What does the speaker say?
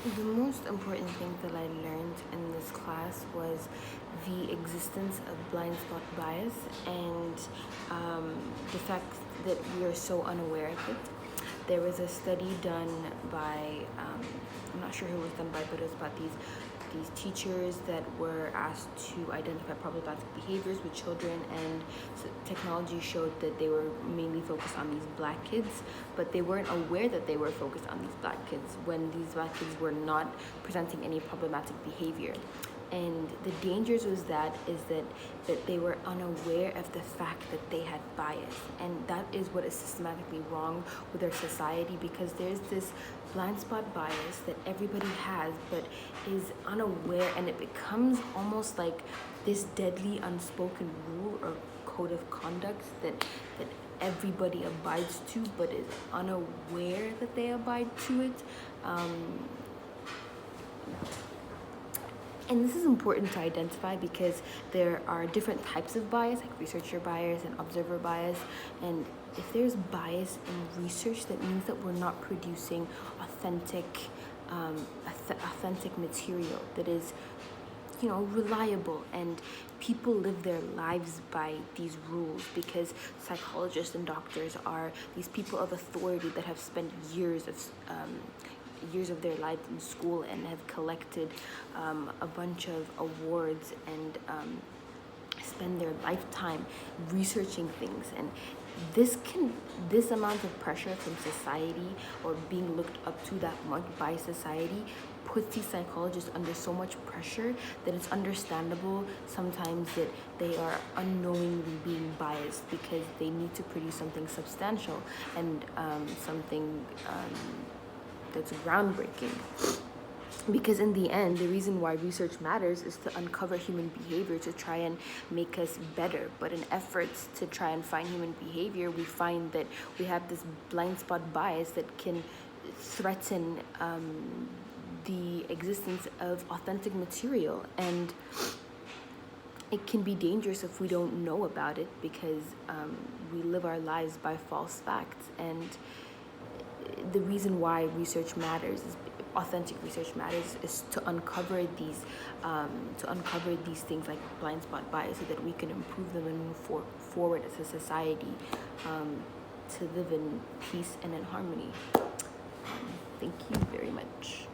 The most important thing that I learned in this class was the existence of blind spot bias and the fact that we are so unaware of it. There was a study done by, I'm not sure who it was done by, but it was about these teachers that were asked to identify problematic behaviors with children, and technology showed that they were mainly focused on these black kids, but they weren't aware that they were focused on these black kids when these black kids were not presenting any problematic behavior. And the dangers was that they were unaware of the fact that they had bias, and that is what is systematically wrong with our society, because there's this blind spot bias that everybody has but is unaware, and it becomes almost like this deadly unspoken rule or code of conduct that everybody abides to but is unaware that they abide to it. And this is important to identify because there are different types of bias, like researcher bias and observer bias. And if there's bias in research, that means that we're not producing authentic material that is, reliable, and people live their lives by these rules because psychologists and doctors are these people of authority that have spent years of their lives in school and have collected a bunch of awards and spend their lifetime researching things. And this amount of pressure from society, or being looked up to that much by society, puts these psychologists under so much pressure that it's understandable sometimes that they are unknowingly being biased because they need to produce something substantial and something that's groundbreaking. Because in the end, the reason why research matters is to uncover human behavior, to try and make us better. But in efforts to try and find human behavior, we find that we have this blind spot bias that can threaten the existence of authentic material. And it can be dangerous if we don't know about it, because we live our lives by false facts. And the reason why research matters is authentic research matters is to uncover these things like blind spot bias, so that we can improve them and move forward as a society, to live in peace and in harmony. Thank you very much.